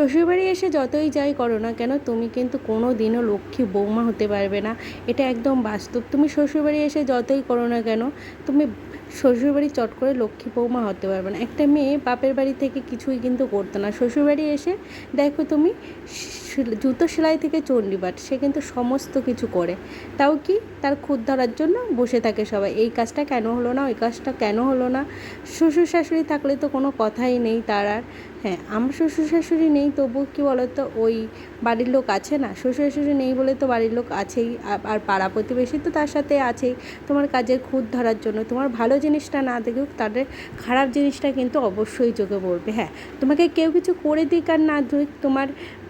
শ্বশুরবাড়ি এসে যতই যাই করো না কেন তুমি কিন্তু কোনো দিনও লক্ষ্মী বৌমা হতে পারবে না। এটা একদম বাস্তব। তুমি শ্বশুরবাড়ি এসে যতই করো না কেন তুমি শ্বশুরবাড়ি চট করে লক্ষ্মী বৌমা হতে পারবে না। একটা মেয়ে বাপের বাড়ি থেকে কিছুই কিন্তু করতো না, শ্বশুরবাড়ি এসে দেখো তুমি জুতো সেলাই থেকে চণ্ডীপাঠ সে কিন্তু সমস্ত কিছু করে। তাও কি তার খুদ ধরার জন্য বসে থাকে সবাই, এই কাজটা কেন হলো না, ওই কাজটা কেন হলো না। শ্বশুর শাশুড়ি থাকলে তো কোনো কথাই নেই তার আর। হ্যাঁ, আমার শ্বশুর শাশুড়ি নেই, তবু কী বলো তো, ওই বাড়ির লোক আছে না, শ্বশুর শাশুড়ি নেই বলে তো বাড়ির লোক আছেই, আর পাড়া প্রতিবেশী তো তার সাথে আছেই তোমার কাজের খুঁত ধরার জন্য। তোমার ভালো জিনিসটা না দেখুক, তাদের খারাপ জিনিসটা কিন্তু অবশ্যই চোখে পড়বে। হ্যাঁ, তোমাকে কেউ কিছু করে দিক আর না দিক, তোমার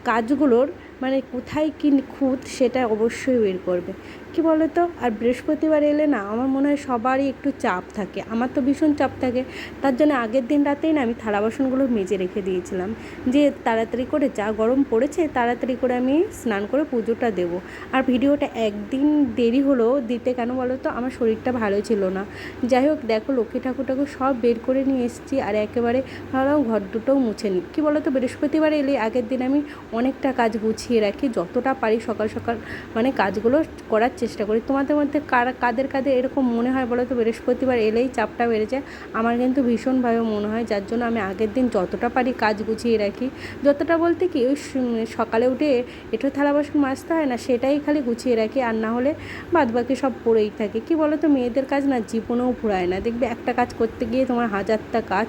কাজগুলোর মানে কোথায় কী খুঁত সেটা অবশ্যই বের করবে। কি বলো তো, আর বৃহস্পতিবার এলে না আমার মনে হয় সবারই একটু চাপ থাকে, আমার তো ভীষণ চাপ থাকে। তার জন্য আগের দিন রাতেই না আমি থালা বাসনগুলো মেজে রেখে দিয়েছিলাম, যে তাড়াতাড়ি করে, যা গরম পড়েছে তাড়াতাড়ি করে আমি স্নান করে পুজোটা দেবো। আর ভিডিওটা একদিন দেরি হলো দিতে, কেন বলো তো, আমার শরীরটা ভালো ছিল না। যাই হোক, দেখো লক্ষ্মী ঠাকুরটাকে সব বের করে নিয়ে এসেছি, আর একেবারে ভাবলাম ঘর দুটোও মুছে নিই। কী বলো তো, বৃহস্পতিবার এলে আগের দিন আমি অনেকটা কাজ গুছিয়ে রাখি, যতটা পারি সকাল সকাল মানে কাজগুলো করার চেষ্টা করি। তোমাদের মধ্যে কাদের কাদের এরকম মনে হয় বলো তো, বৃহস্পতিবার এলেই চাপটা বেড়ে যায়? আমার কিন্তু ভীষণভাবে মনে হয়, যার জন্য আমি আগের দিন যতটা পারি কাজ গুছিয়ে রাখি। যতটা বলতে কি, ওই সকালে উঠে একটু থালা বাসন মাজতে হয় না, সেটাই খালি গুছিয়ে রাখি, আর না হলে বাদবাকি সব পড়েই থাকে। কি বলো তো, মেয়েদের কাজ না জীবনেও ফুরায় না, দেখবে একটা কাজ করতে গিয়ে তোমার হাজারটা কাজ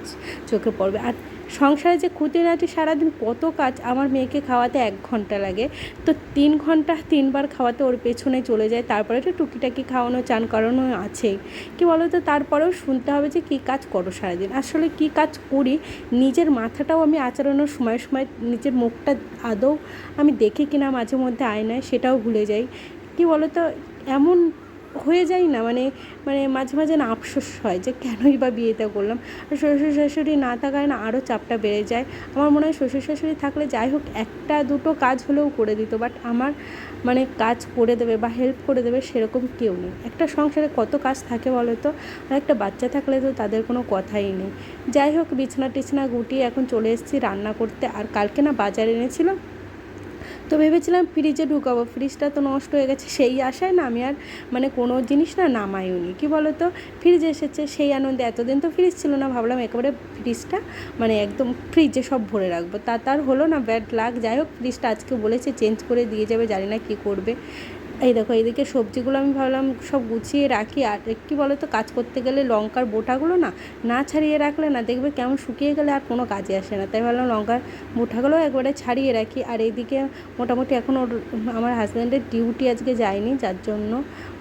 চোখে পড়বে। আর সংসারে যে খুঁটিনাটি সারাদিন কত কাজ, আমার মেয়েকে খাওয়াতে 1 ঘন্টা লাগে, তো 3 ঘন্টা 3বার খাওয়াতে ওর পেছনে চলে যায়, তারপরে তো টুকিটাকি খাওয়ানো চান করানো আছেই। কি বলো তো, তারপরেও শুনতে হবে যে কী কাজ করো সারাদিন। আসলে কী কাজ করি নিজের মাথাটাও আমি আচড়ানোর সময় সময় নিজের মুখটা আদৌ আমি দেখি কিনা মাঝে মধ্যে আয়নায় সেটাও ভুলে যাই। কি বলো তো, এমন হয়ে যায় না, মানে মানে মাঝে মাঝে না আফসোস হয় যে কেনই বা বিয়েটা করলাম। আর শ্বশুর শাশুড়ি না থাকায় না আরও চাপটা বেড়ে যায়। আমার মনে হয় শ্বশুর শাশুড়ি থাকলে যাই হোক একটা দুটো কাজ হলেও করে দিত, বাট আমার মানে কাজ করে দেবে বা হেল্প করে দেবে সেরকম কেউ নেই। একটা সংসারে কত কাজ থাকে বলো তো, আর একটা বাচ্চা থাকলে তো তাদের কোনো কথাই নেই। যাই হোক, বিছানা টিছনা গুটিয়ে এখন চলে এসেছি রান্না করতে। আর কালকে না বাজার এনেছিলাম, তো ভেবেছিলাম ফ্রিজে ঢুকাবো, ফ্রিজটা তো নষ্ট হয়ে গেছে, সেই আশায় না আমি আর মানে কোনো জিনিস না নামাইও নি। কী বলো তো, ফ্রিজ এসেছে সেই আনন্দে, এতদিন তো ফ্রিজ ছিল না, ভাবলাম একেবারে ফ্রিজটা মানে একদম ফ্রিজে সব ভরে রাখবো, তার হলো না, ব্যাড লাক। যাই হোক, ফ্রিজটা আজকে বলেছে চেঞ্জ করে দিয়ে যাবে, জানি না কী করবে। এই দেখো, এইদিকে সবজিগুলো আমি ভাবলাম সব গুছিয়ে রাখি। আর কী বলো তো, কাজ করতে গেলে লঙ্কার বোটাগুলো না না ছাড়িয়ে রাখলে না দেখবে কেমন শুকিয়ে গেলে আর কোনো কাজে আসে না, তাই ভাবলাম লঙ্কার বোটাগুলো একবারে ছাড়িয়ে রাখি। আর এইদিকে মোটামুটি এখন আমার হাজব্যান্ডের ডিউটি আজকে যায়নি, যার জন্য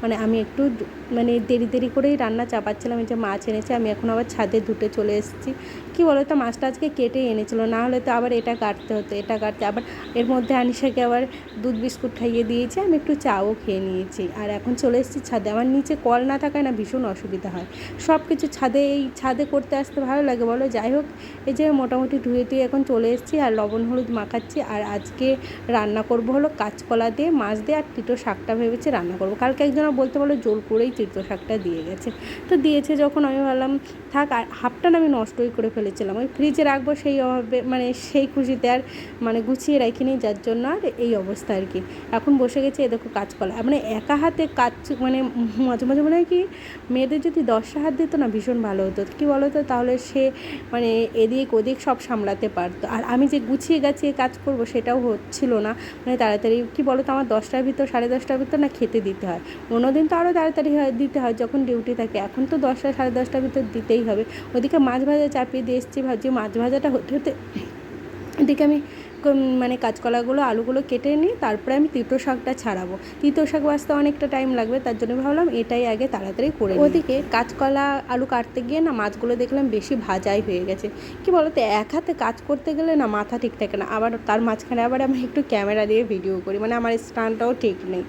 মানে আমি একটু মানে দেরি করেই রান্না চাপাচ্ছিলাম। এই যে মাছ এনেছে, আমি এখন আবার ছাদে ধুতে চলে এসেছি। কী বলো তো, মাছটা আজকে কেটে এনেছিলো, না হলে তো আবার এটা কাটতে হতো, এটা কাটতে আবার এর মধ্যে আনিশাকে আবার দুধ বিস্কুট খাইয়ে দিয়েছি, আমি একটু চাও খেয়ে নিয়েছি। আর এখন চলে এসেছি ছাদে, আমার নিচে কল না থাকায় না ভীষণ অসুবিধা হয়, সব কিছু ছাদে করতে আসতে ভালো লাগে বলো। যাই হোক, এই যে মোটামুটি ধুয়ে টুয়ে এখন চলে এসেছি, আর লবণ হলুদ মাখাচ্ছি। আর আজকে রান্না করব হলো কাঁচকলা দিয়ে, মাছ দিয়ে, আর তিতো শাকটা ভেবেছি রান্না করব। কালকে একজনা বলতে বলো জোর করেই তিতো শাকটা দিয়ে গেছে, তো দিয়েছে যখন আমি ভাবলাম থাক। আর হাফটা না আমি নষ্টই করে ফেলেছিলাম, ওই ফ্রিজে রাখবো সেই অভাবে, মানে সেই খুশিতে আর মানে গুছিয়ে রাখিনি, যার জন্য আর এই অবস্থা আর কি। এখন বসে গেছে, এ দেখো কাঁচকলা, মানে একা হাতে কাজ, মানে মাঝে মাঝে মনে হয় কি মেয়েদের যদি 10টা হাত দিত না ভীষণ ভালো হতো। কী বলো তো, তাহলে সে মানে এদিক ওদিক সব সামলাতে পারতো। আর আমি যে গুছিয়ে গাছিয়ে কাজ করব সেটাও হচ্ছিল না, মানে তাড়াতাড়ি। কী বলো তো, আমার 10টার ভিতর 10:30টার ভিতর না খেতে দিতে হয়, অন্যদিন তো আরও তাড়াতাড়ি দিতে হয় যখন ডিউটি থাকে, এখন তো 10টা 10:30টার ভিতর দিতেই হবে। ওদিকে মাছ ভাজা চাপিয়ে দিয়ে এসেছি, ভাবছি মাছ ভাজাটা হতে হতে এদিকে আমি মানে কাঁচকলাগুলো আলুগুলো কেটে নিই, তারপরে আমি তিতো শাকটা ছাড়াবো। তিতো শাক বাছতে অনেকটা টাইম লাগবে, তার জন্য ভাবলাম এটাই আগে তাড়াতাড়ি করে নিই। ওদিকে কাঁচকলা আলু কাটতে গিয়ে না মাছগুলো দেখলাম বেশি ভাজাই হয়ে গেছে। কি বলো তো, এক হাতে কাজ করতে গেলে না মাথা ঠিক থাকে না, আবার তার মাঝখানে আবার আমি একটু ক্যামেরা দিয়ে ভিডিও করি, মানে আমার স্ট্যান্ডটাও ঠিক নেই,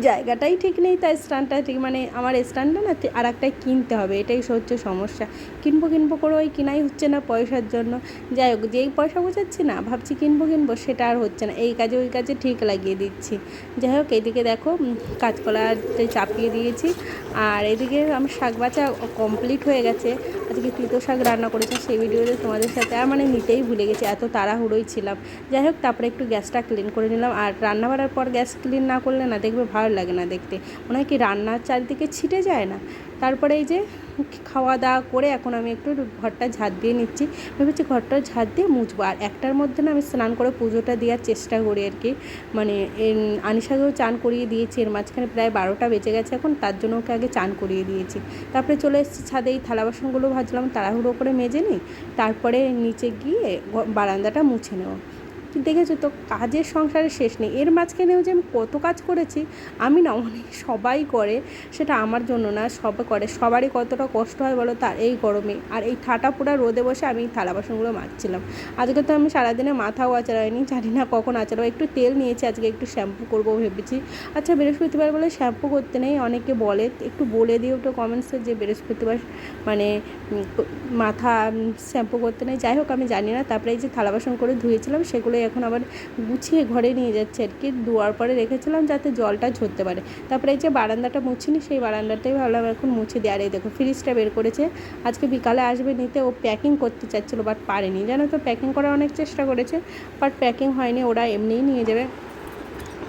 জায়গাটাই ঠিক নেই, তাই স্ট্যান্ডটা ঠিক, মানে আমার স্ট্যান্ডটা না আর একটাই কিনতে হবে, এটাই হচ্ছে সমস্যা। কিনবো করে ওই কেনাই হচ্ছে না পয়সার জন্য। যাই হোক, যেই পয়সা বোঝাচ্ছি না, ভাবছি কিনবো সেটা আর হচ্ছে না, এই কাজে ওই কাজে ঠিক লাগিয়ে দিচ্ছি। যাই হোক, এইদিকে দেখো কাঁচকলাতে চাপিয়ে দিয়েছি, আর এদিকে আমার শাক বাছা কমপ্লিট হয়ে গেছে। আজকে তিতো শাক রান্না করেছি, সেই ভিডিওতে তোমাদের সাথে আর মানে নিতেই ভুলে গেছি, এত তাড়াহুড়োই ছিলাম। যাই হোক, তারপরে একটু গ্যাসটা ক্লিন করে নিলাম। আর রান্না বাড়ার পর গ্যাস ক্লিন না করলে না দেখবে ভালো লাগে না দেখতে, মনে হয় কি রান্নার চারিদিকে ছিটে যায় না। তারপরে এই যে খাওয়া দাওয়া করে এখন আমি একটু ঘরটা ঝাঁট দিয়ে নিচ্ছি, ভেবেছি ঘরটা ঝাঁট দিয়ে মুছবো। আর একটার মধ্যে না আমি স্নান করে পুজোটা দেওয়ার চেষ্টা করি আর কি, মানে আনিশাকেও চান করিয়ে দিয়েছি, এর মাঝখানে প্রায় 12টা বেজে গেছে এখন, তার জন্য ওকে আগে চান করিয়ে দিয়েছি। তারপরে চলে এসেছি ছাদে, এই থালা বাসনগুলো ভাজলাম, তাড়াহুড়ো করে মেজে নিই, তারপরে নিচে গিয়ে বারান্দাটা মুছে নেব। দেখেছো তো, কাজের সংসারে শেষ নেই। এর মাঝখানেও যে আমি কত কাজ করেছি, আমি না অনেক, সবাই করে, সেটা আমার জন্য না, সবাই করে, সবারই কতটা কষ্ট হয় বলো তার এই গরমে। আর এই ঠাটা পোড়া রোদে বসে আমি থালা বাসনগুলো মাজছিলাম। আজকে তো আমি সারাদিনে মাথাও আঁচড়াইনি, জানি না কখন আঁচড়াবো। একটু তেল নিয়েছি, আজকে একটু শ্যাম্পু করবো ভেবেছি। আচ্ছা, বৃহস্পতিবার বলে শ্যাম্পু করতে নেই, অনেকে বলে, একটু বলে দিও তো কমেন্টসে যে বৃহস্পতিবার মানে মাথা শ্যাম্পু করতে নেই। যাই হোক, আমি জানি না। তারপরে এই যে থালা বাসন করে ধুয়েছিলাম, সেগুলোই এখন আবার গুছিয়ে ঘরে নিয়ে যাচ্ছে আর কি, ধোয়ার পরে রেখেছিলাম যাতে জলটা ঝরতে পারে। তারপরে এই যে বারান্দাটা মুছিনি, সেই বারান্দাটাই ভাবলাম এখন মুছে দিয়ে। আর এই দেখো ফ্রিজটা বের করেছে, আজকে বিকালে আসবে নিতে। ও প্যাকিং করতে চাচ্ছিলো বাট পারেনি, জানো তো, প্যাকিং করার অনেক চেষ্টা করেছে বাট প্যাকিং হয়নি, ওরা এমনিই নিয়ে যাবে।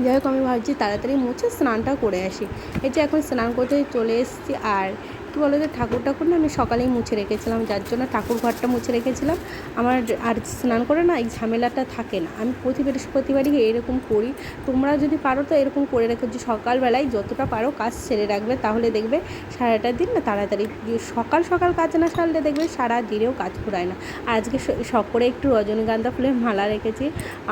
যাই হোক, আমি ভাবছি তাড়াতাড়ি মুছে স্নানটা করে আসি। এই যে এখন স্নান করতে চলে এসেছি। আর কী বলো যে ঠাকুর না আমি সকালেই মুছে রেখেছিলাম, যার জন্য ঠাকুর ঘরটা মুছে রেখেছিলাম। আমার আর স্নান করে না এই ঝামেলাটা থাকে না। আমি প্রতি বৃহস্পতিবারই এরকম করি, তোমরা যদি পারো তো এরকম করে রেখো যে সকালবেলায় যতটা পারো কাজ সেরে রাখবে, তাহলে দেখবে সারাটা দিন না তাড়াতাড়ি। সকাল সকাল কাজ না সারলে দেখবে সারা দিনেও কাজ ফুরায় না। আর আজকে শখ করে একটু রজনীগন্ধা ফুলের মালা রেখেছি।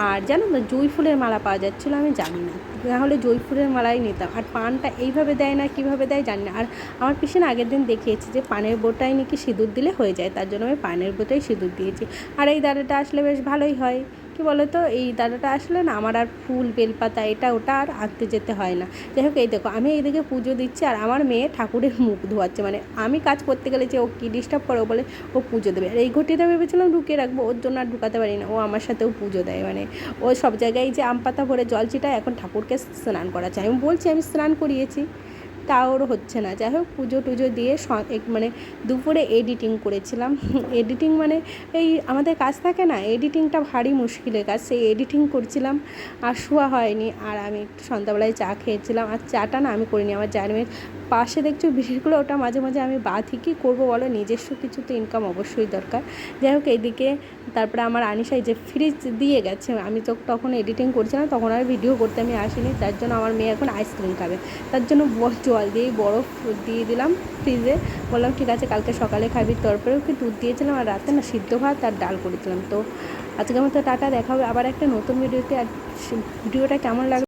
আর জানো না, জুঁই ফুলের মালা পাওয়া যাচ্ছিলো, আমি জানি না, নাহলে জুঁই ফুলের মালাই নিতাম। আর পানটা এইভাবে দেয় না, কীভাবে দেয় জানি না। আর আমার পিছনে আগের দিন দেখিয়েছি যে পানের বোটায় নাকি সিঁদুর দিলে হয়ে যায়, তার জন্য আমি পানের বোটায় সিঁদুর দিয়েছি। আর এই দাঁড়াটা আসলে বেশ ভালোই হয়, কী বলো তো, এই দাঁড়াটা আসলে না আমার আর ফুল বেলপাতা এটা ওটা আর আনতে যেতে হয় না। যাই হোক, এই দেখো আমি এইদিকে পুজো দিচ্ছি, আর আমার মেয়ে ঠাকুরের মুখ ধোয়াচ্ছে, মানে আমি কাজ করতে গেলে যে ও কী ডিস্টার্ব করে, ও বলে ও পুজো দেবে। আর এই ঘটিটা ভেবেছিলাম ঢুকিয়ে রাখবো, ওর জন্য আর ঢুকাতে পারি না, ও আমার সাথেও পুজো দেয়, মানে ও সব জায়গায় যে আম পাতা ভরে জল ছিটায়, এখন ঠাকুরকে স্নান করাচ্ছে। আমি বলছি আমি স্নান করিয়েছি, তাও ওর হচ্ছে না। যাই হোক, পুজো টুজো দিয়ে মানে দুপুরে এডিটিং করেছিলাম। এডিটিং মানে এই আমাদের কাজ থাকে না, এডিটিংটা ভারী মুশকিলের কাজ, সেই এডিটিং করছিলাম আর শোয়া হয়নি। আর আমি একটু সন্ধ্যাবেলায় চা খেয়েছিলাম, আর চাটা না আমি করিনি, আমার জার্মের পাশে দেখছো বিড়িগুলো, ওটা মাঝে মাঝে আমি বাঁধি, কী করবো বলো, নিজস্ব কিছু তো ইনকাম অবশ্যই দরকার। যাই হোক, এইদিকে তারপরে আমার আনিশাই যে ফ্রিজ দিয়ে গেছে, আমি তো তখন এডিটিং করছিলাম, তখন আর ভিডিও করতে আমি আসিনি, তার জন্য আমার মেয়ে এখন আইসক্রিম খাবে, তার জন্য জল দিয়ে বরফ দিয়ে দিলাম ফ্রিজে, বললাম ঠিক আছে কালকে সকালে খাবি। তারপরে ওকে দুধ দিয়েছিলাম, আর রাতে না সিদ্ধ ভাত আর ডাল করেছিলাম। তো আজকের মতো টাটা, দেখা হবে আবার একটা নতুন ভিডিওতে। আর ভিডিওটা কেমন লাগলো